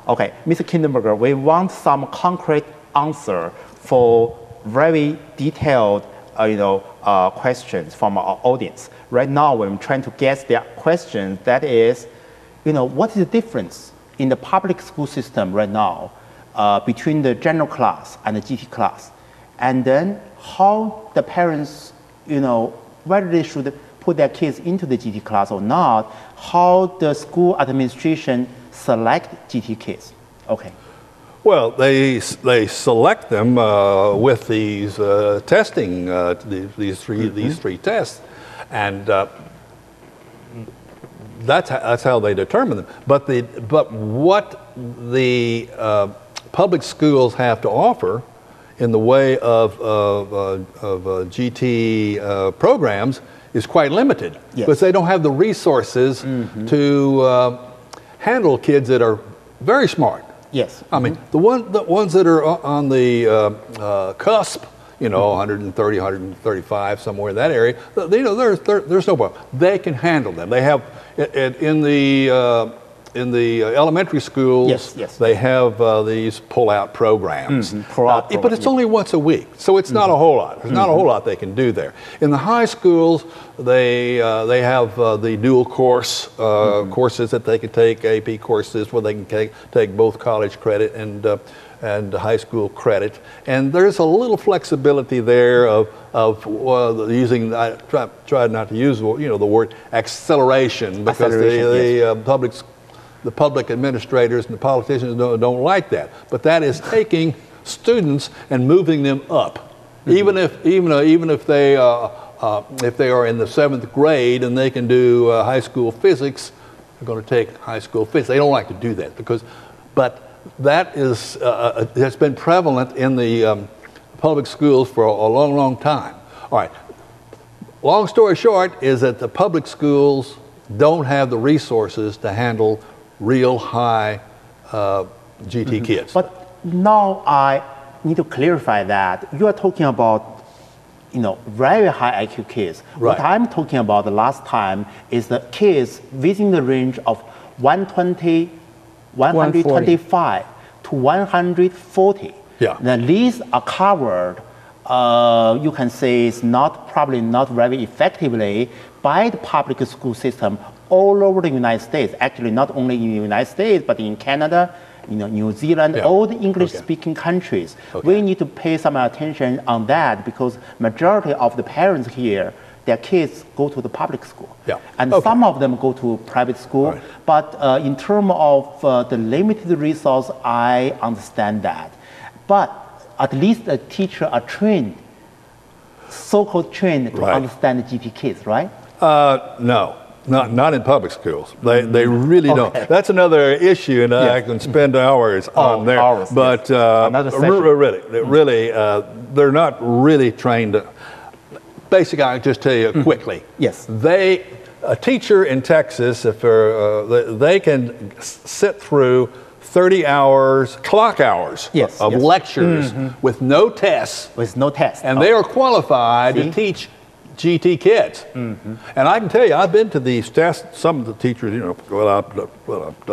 Okay, Mr. Kinderberger, we want some concrete answer for very detailed questions from our audience. Right now, we're trying to guess their questions. That is, what is the difference in the public school system right now between the general class and the GT class? And then how the parents, whether they should put their kids into the GT class or not, how the school administration select GT kids. Okay. Well, they select them with these testing, these three tests, and that's how they determine them. But what the public schools have to offer in the way of GT programs is quite limited, because they don't have the resources to handle kids that are very smart. Yes. I mean, the ones that are on the cusp, 130, 135, somewhere in that area, there's no problem. They can handle them. They have, in the elementary schools, they have these pull-out programs. But it's only once a week, so it's not a whole lot. There's not a whole lot they can do there. In the high schools, they have the dual course courses that they can take, AP courses where they can take both college credit and high school credit. And there's a little flexibility there of using, I tried not to use the word acceleration, because the public administrators and the politicians don't like that. But that is taking students and moving them up. Even if they are in the 7th grade and they can do high school physics, they're going to take high school physics. They don't like to do that but that is has been prevalent in the public schools for a long, long time. All right. Long story short is that the public schools don't have the resources to handle real high GT kids. But now I need to clarify that you are talking about, very high IQ kids. Right. What I'm talking about the last time is the kids within the range of 120, 125 to 140. Yeah. Then these are covered, you can say it's probably not very effectively by the public school system all over the United States. Actually, not only in the United States, but in Canada, New Zealand, all the English-speaking countries. We need to pay some attention on that, because majority of the parents here, their kids go to the public school. And some of them go to private school. But in terms of the limited resource, I understand that. But at least the teacher are trained, so-called trained to understand the GT kids, right? No. Not in public schools. They really don't. That's another issue, and I can spend hours on there. But really, they're not really trained. Basically, I'll just tell you quickly. A teacher in Texas, if they can sit through 30 hours, clock hours of lectures with no tests. And they are qualified to teach GT kids. And I can tell you, I've been to these tests. Some of the teachers, I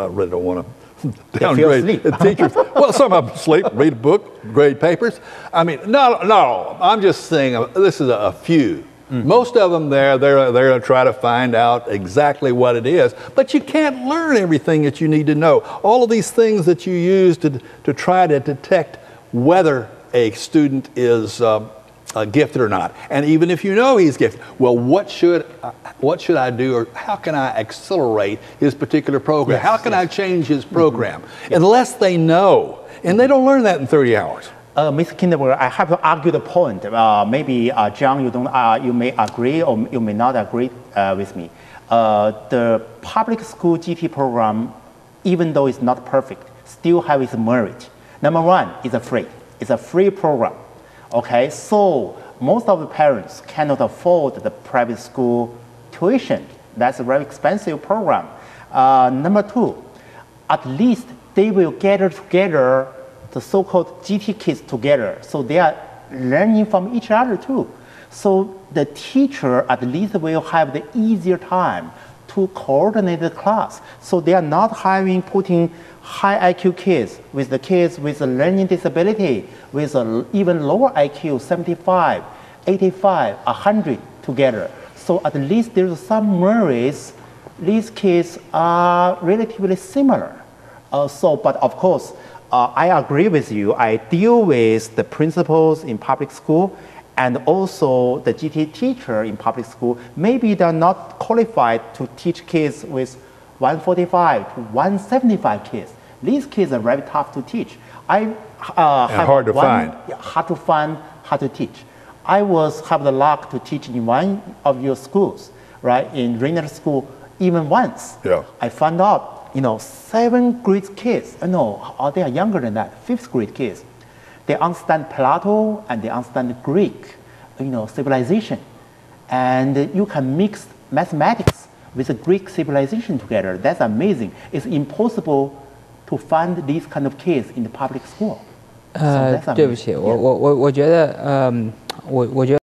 really don't want to downgrade the teachers. Well, some of them sleep, read a book, grade papers. I mean, not all of them. I'm just saying this is a few. Most of them they're going to try to find out exactly what it is. But you can't learn everything that you need to know. All of these things that you use to try to detect whether a student is gifted or not. And even if you know he's gifted, well, what should I do, or how can I accelerate his particular program? How can I change his program? Unless they know, and they don't learn that in 30 hours. Mr. Kinderberger, I have to argue the point. Maybe John, you may agree or you may not agree with me. The public school GT program, even though it's not perfect, still have its merit. Number one, it's free. It's a free program. Okay, so most of the parents cannot afford the private school tuition. That's a very expensive program. Number two, at least they will gather together the so-called GT kids together, so they are learning from each other too. So the teacher at least will have the easier time to coordinate the class. So they are not putting high IQ kids with the kids with a learning disability, with an even lower IQ, 75, 85, 100 together. So at least there's some worries. These kids are relatively similar. But of course, I agree with you. I deal with the principals in public school and also the GT teacher in public school. Maybe they're not qualified to teach kids with 145 to 175 kids. These kids are very tough to teach. Hard to find. Hard to find, hard to teach. I have the luck to teach in one of your schools, right? In Rainer School, even once. Yeah. I found out, 7th grade kids, they are younger than that, 5th grade kids. They understand Plato and they understand Greek, civilization. And you can mix mathematics with the Greek civilization together. That's amazing. It's impossible to find these kind of kids in the public school. So that's amazing. 对不起，我觉得